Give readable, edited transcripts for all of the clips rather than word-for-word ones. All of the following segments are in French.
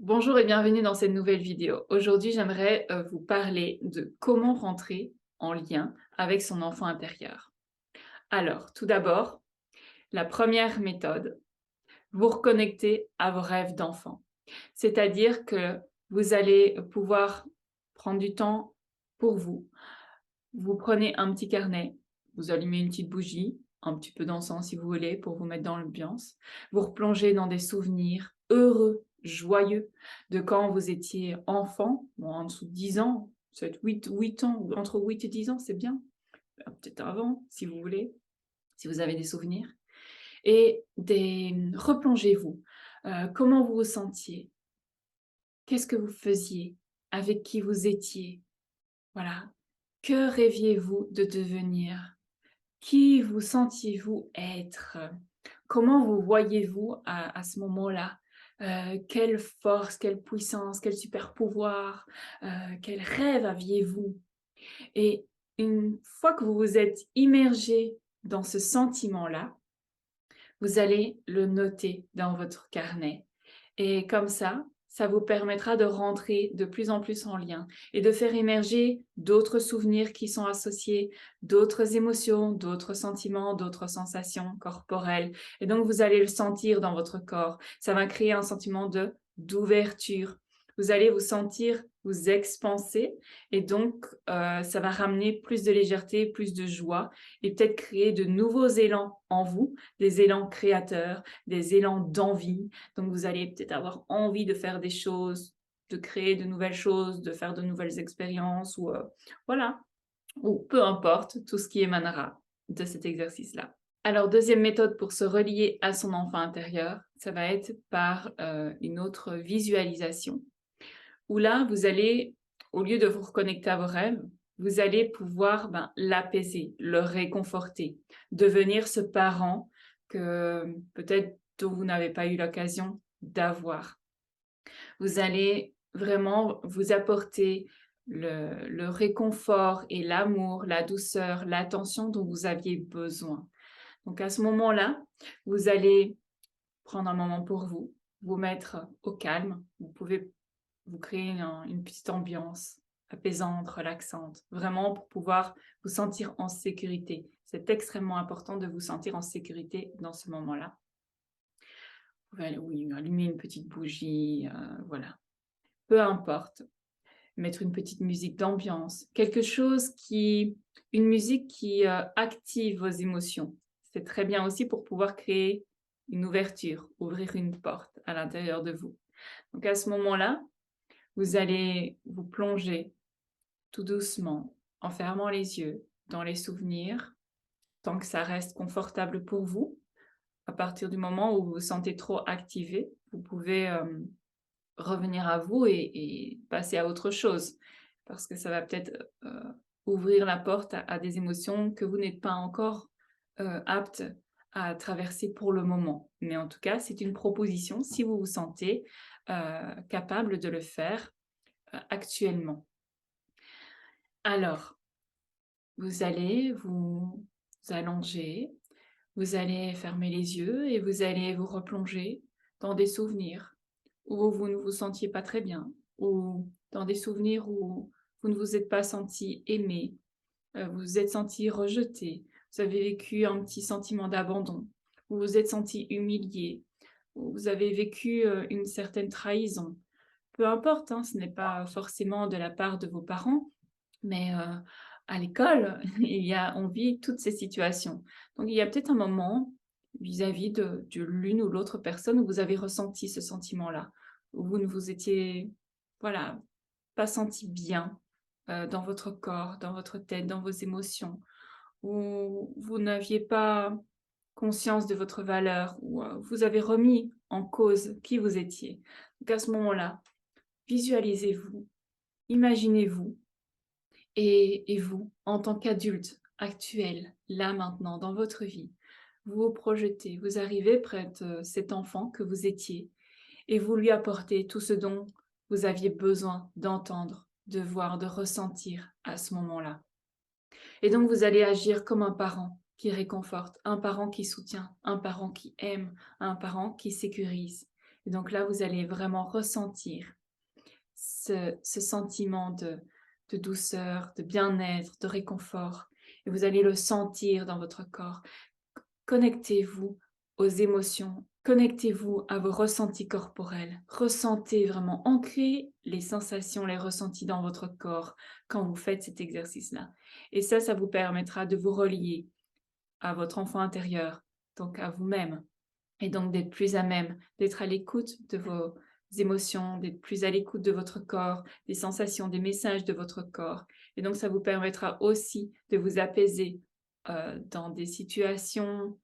Bonjour et bienvenue dans cette nouvelle vidéo. Aujourd'hui, j'aimerais vous parler de comment rentrer en lien avec son enfant intérieur. Alors, tout d'abord, la première méthode, vous reconnecter à vos rêves d'enfant. C'est-à-dire que vous allez pouvoir prendre du temps pour vous. Vous prenez un petit carnet, vous allumez une petite bougie, un petit peu d'encens si vous voulez pour vous mettre dans l'ambiance. Vous replongez dans des souvenirs heureux, joyeux de quand vous étiez enfant, bon, en dessous de 10 ans, peut-être 8 ans, ou entre 8 et 10 ans, c'est bien. Peut-être avant, si vous voulez, si vous avez des souvenirs. Et replongez-vous. Comment vous vous sentiez? Qu'est-ce que vous faisiez? Avec qui vous étiez? Voilà. Que rêviez-vous de devenir? Qui vous sentiez-vous être? Comment vous voyez-vous à ce moment-là? Quelle force, quelle puissance, quel super pouvoir, quel rêve aviez-vous? Et une fois que vous vous êtes immergé dans ce sentiment-là, vous allez le noter dans votre carnet. Et comme ça vous permettra de rentrer de plus en plus en lien et de faire émerger d'autres souvenirs qui sont associés, d'autres émotions, d'autres sentiments, d'autres sensations corporelles. Et donc, vous allez le sentir dans votre corps. Ça va créer un sentiment d'ouverture. Vous allez vous sentir vous expanser et donc ça va ramener plus de légèreté, plus de joie et peut-être créer de nouveaux élans en vous, des élans créateurs, des élans d'envie. Donc vous allez peut-être avoir envie de faire des choses, de créer de nouvelles choses, de faire de nouvelles expériences ou voilà, ou peu importe, tout ce qui émanera de cet exercice-là. Alors, deuxième méthode pour se relier à son enfant intérieur, ça va être par une autre visualisation où là, vous allez, au lieu de vous reconnecter à vos rêves, vous allez pouvoir l'apaiser, le réconforter, devenir ce parent que peut-être dont vous n'avez pas eu l'occasion d'avoir. Vous allez vraiment vous apporter le réconfort et l'amour, la douceur, l'attention dont vous aviez besoin. Donc à ce moment-là, vous allez prendre un moment pour vous, vous mettre au calme. Vous pouvez vous créer une petite ambiance apaisante, relaxante, vraiment pour pouvoir vous sentir en sécurité. C'est extrêmement important de vous sentir en sécurité dans ce moment-là. Vous pouvez oui, allumer une petite bougie, voilà. Peu importe, mettre une petite musique d'ambiance, quelque chose une musique qui active vos émotions. C'est très bien aussi pour pouvoir créer une ouverture, ouvrir une porte à l'intérieur de vous. Donc à ce moment-là, vous allez vous plonger tout doucement, en fermant les yeux, dans les souvenirs, tant que ça reste confortable pour vous. À partir du moment où vous vous sentez trop activé, vous pouvez revenir à vous et passer à autre chose. Parce que ça va peut-être ouvrir la porte à des émotions que vous n'êtes pas encore apte à traverser pour le moment. Mais en tout cas, c'est une proposition si vous vous sentez capable de le faire actuellement. Alors, vous allez vous allonger, vous allez fermer les yeux et vous allez vous replonger dans des souvenirs où vous ne vous sentiez pas très bien, ou dans des souvenirs où vous ne vous êtes pas senti aimé, vous vous êtes senti rejeté, vous avez vécu un petit sentiment d'abandon, vous vous êtes senti humilié, ou vous avez vécu une certaine trahison. Peu importe, hein, ce n'est pas forcément de la part de vos parents, mais à l'école, on vit toutes ces situations. Donc il y a peut-être un moment vis-à-vis de l'une ou l'autre personne où vous avez ressenti ce sentiment-là, où vous ne vous étiez, voilà, pas senti bien dans votre corps, dans votre tête, dans vos émotions, où vous n'aviez pas conscience de votre valeur, où vous avez remis en cause qui vous étiez. Donc à ce moment-là, visualisez-vous, imaginez-vous et vous, en tant qu'adulte actuel, là maintenant, dans votre vie, vous vous projetez, vous arrivez près de cet enfant que vous étiez et vous lui apportez tout ce dont vous aviez besoin d'entendre, de voir, de ressentir à ce moment-là. Et donc vous allez agir comme un parent qui réconforte, un parent qui soutient, un parent qui aime, un parent qui sécurise. Et donc là, vous allez vraiment ressentir ce sentiment de douceur, de bien-être, de réconfort. Et vous allez le sentir dans votre corps. Connectez-vous aux émotions, connectez-vous à vos ressentis corporels. Ressentez vraiment, ancrez les sensations, les ressentis dans votre corps quand vous faites cet exercice-là. Et ça vous permettra de vous relier à votre enfant intérieur, donc à vous-même. Et donc d'être plus à même, d'être à l'écoute de vos émotions, d'être plus à l'écoute de votre corps, des sensations, des messages de votre corps. Et donc ça vous permettra aussi de vous apaiser dans des situations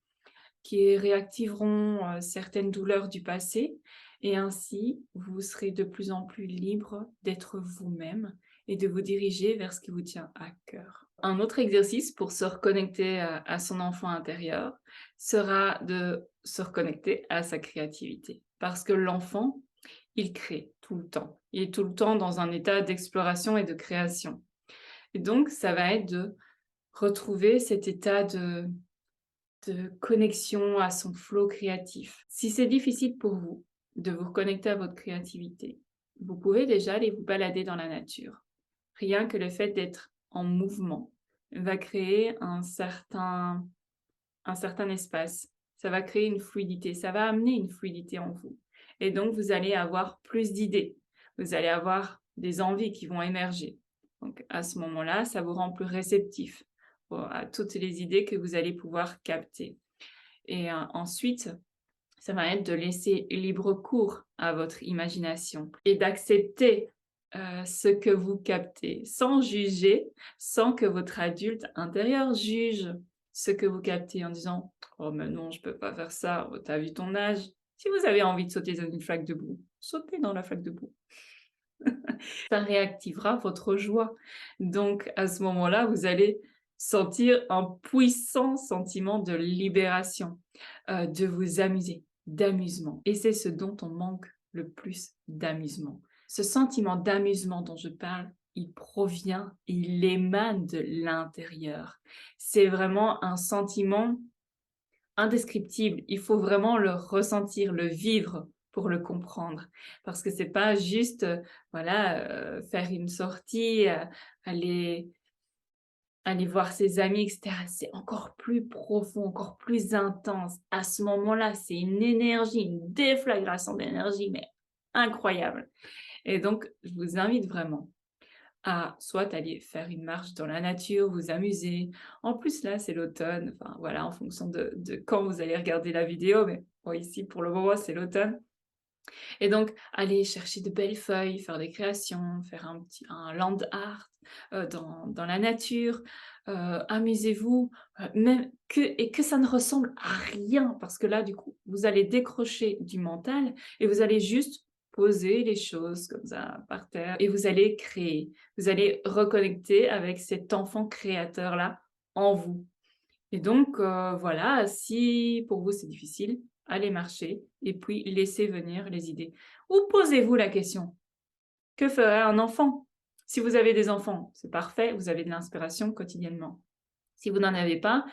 qui réactiveront certaines douleurs du passé. Et ainsi, vous serez de plus en plus libre d'être vous-même et de vous diriger vers ce qui vous tient à cœur. Un autre exercice pour se reconnecter à son enfant intérieur sera de se reconnecter à sa créativité. Parce que l'enfant, il crée tout le temps. Il est tout le temps dans un état d'exploration et de création. Et donc, ça va être de retrouver cet état de connexion à son flot créatif. Si c'est difficile pour vous de vous reconnecter à votre créativité, vous pouvez déjà aller vous balader dans la nature. Rien que le fait d'être en mouvement va créer un certain espace. Ça va créer une fluidité, ça va amener une fluidité en vous. Et donc, vous allez avoir plus d'idées. Vous allez avoir des envies qui vont émerger. Donc, à ce moment-là, ça vous rend plus réceptif à toutes les idées que vous allez pouvoir capter. Et ensuite, ça va être de laisser libre cours à votre imagination et d'accepter ce que vous captez, sans juger, sans que votre adulte intérieur juge ce que vous captez en disant « Oh mais non, je peux pas faire ça, oh, t'as vu ton âge ?» Si vous avez envie de sauter dans une flaque de boue, sautez dans la flaque de boue. Ça réactivera votre joie. Donc à ce moment-là, vous allez sentir un puissant sentiment de libération, de vous amuser, d'amusement. Et c'est ce dont on manque le plus, d'amusement. Ce sentiment d'amusement dont je parle, il provient, il émane de l'intérieur. C'est vraiment un sentiment indescriptible. Il faut vraiment le ressentir, le vivre pour le comprendre. Parce que c'est pas juste, voilà, faire une sortie, aller voir ses amis, etc. C'est encore plus profond, encore plus intense. À ce moment-là, c'est une énergie, une déflagration d'énergie, mais incroyable. Et donc, je vous invite vraiment à soit aller faire une marche dans la nature, vous amuser. En plus, là, c'est l'automne. Enfin, voilà, en fonction de quand vous allez regarder la vidéo. Mais bon, ici, pour le moment, c'est l'automne. Et donc, aller chercher de belles feuilles, faire des créations, faire un land art dans la nature. Amusez-vous, et que ça ne ressemble à rien. Parce que là, du coup, vous allez décrocher du mental et vous allez juste poser les choses comme ça par terre et vous allez créer. Vous allez reconnecter avec cet enfant créateur-là en vous. Et donc, voilà, si pour vous c'est difficile, allez marcher et puis laissez venir les idées. Ou posez-vous la question, que ferait un enfant? Si vous avez des enfants, c'est parfait, vous avez de l'inspiration quotidiennement. Si vous n'en avez pas,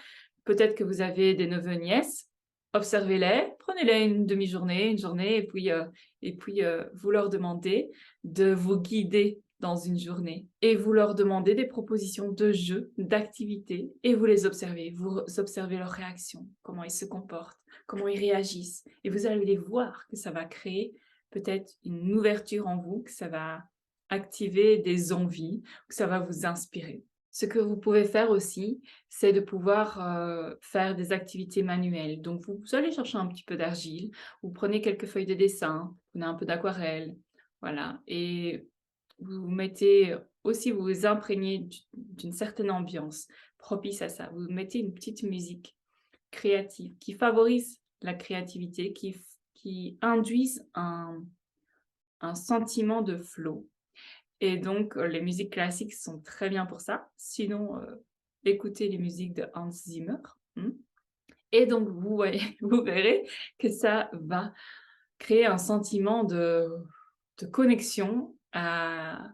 peut-être que vous avez des neveux-nièces, observez-les, prenez-les une demi-journée, une journée, et puis vous leur demandez de vous guider dans une journée. Et vous leur demandez des propositions de jeux, d'activités, et vous les observez. Vous observez leurs réactions, comment ils se comportent, comment ils réagissent. Et vous allez voir que ça va créer peut-être une ouverture en vous, que ça va activer des envies, que ça va vous inspirer. Ce que vous pouvez faire aussi, c'est de pouvoir faire des activités manuelles. Donc, vous allez chercher un petit peu d'argile, vous prenez quelques feuilles de dessin, vous prenez un peu d'aquarelle, voilà. Et vous mettez aussi, vous vous imprégnez d'une certaine ambiance propice à ça. Vous mettez une petite musique créative qui favorise la créativité, qui induise un sentiment de flow. Et donc, les musiques classiques sont très bien pour ça. Sinon, écoutez les musiques de Hans Zimmer. Et donc, vous verrez que ça va créer un sentiment de connexion à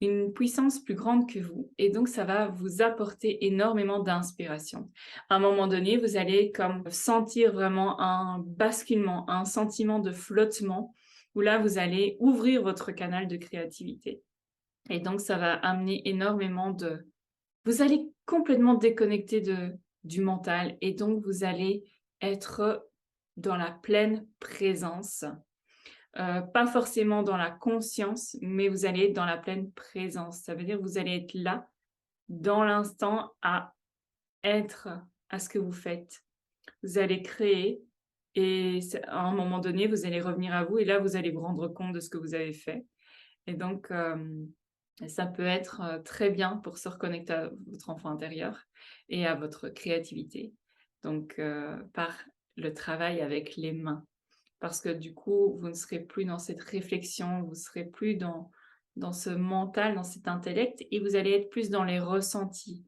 une puissance plus grande que vous et donc ça va vous apporter énormément d'inspiration. À un moment donné, vous allez comme sentir vraiment un basculement, un sentiment de flottement où là, vous allez ouvrir votre canal de créativité et donc ça va amener énormément de vous allez complètement déconnecter du mental et donc vous allez être dans la pleine présence. Pas forcément dans la conscience, mais vous allez être dans la pleine présence. Ça veut dire que vous allez être là, dans l'instant, à être à ce que vous faites. Vous allez créer et à un moment donné, vous allez revenir à vous et là, vous allez vous rendre compte de ce que vous avez fait. Et donc, ça peut être très bien pour se reconnecter à votre enfant intérieur et à votre créativité. Donc, par le travail avec les mains. Parce que du coup, vous ne serez plus dans cette réflexion, vous ne serez plus dans ce mental, dans cet intellect, et vous allez être plus dans les ressentis,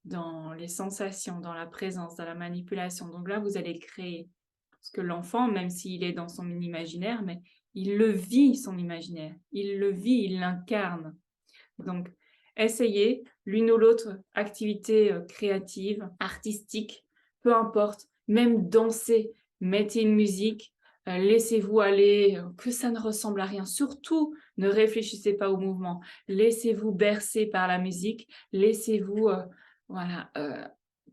dans les sensations, dans la présence, dans la manipulation. Donc là, vous allez créer. Parce que l'enfant, même s'il est dans son imaginaire, mais il le vit, son imaginaire. Il le vit, il l'incarne. Donc, essayez l'une ou l'autre activité créative, artistique, peu importe, même danser, mettez une musique, laissez-vous aller, que ça ne ressemble à rien. Surtout, ne réfléchissez pas au mouvement. Laissez-vous bercer par la musique, laissez-vous voilà,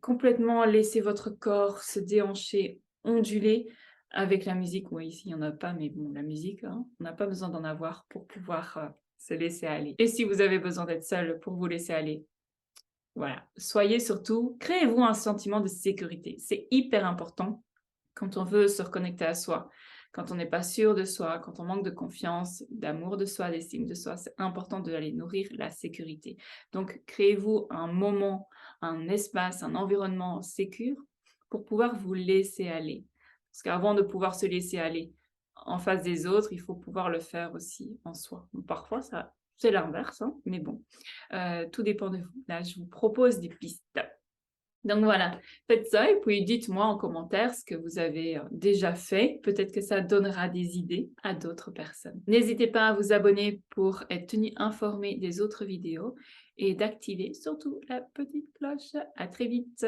complètement laisser votre corps se déhancher, onduler avec la musique. Oui, ici, il n'y en a pas, mais bon, la musique, hein, on n'a pas besoin d'en avoir pour pouvoir se laisser aller. Et si vous avez besoin d'être seul pour vous laisser aller, voilà. Soyez surtout, créez-vous un sentiment de sécurité. C'est hyper important quand on veut se reconnecter à soi, quand on n'est pas sûr de soi, quand on manque de confiance, d'amour de soi, d'estime de soi, c'est important d'aller nourrir la sécurité. Donc, créez-vous un moment, un espace, un environnement sécure pour pouvoir vous laisser aller. Parce qu'avant de pouvoir se laisser aller en face des autres, il faut pouvoir le faire aussi en soi. Donc, parfois, ça, c'est l'inverse, hein, mais bon, tout dépend de vous. Là, je vous propose des pistes. Donc voilà, faites ça et puis dites-moi en commentaire ce que vous avez déjà fait. Peut-être que ça donnera des idées à d'autres personnes. N'hésitez pas à vous abonner pour être tenu informé des autres vidéos et d'activer surtout la petite cloche. À très vite!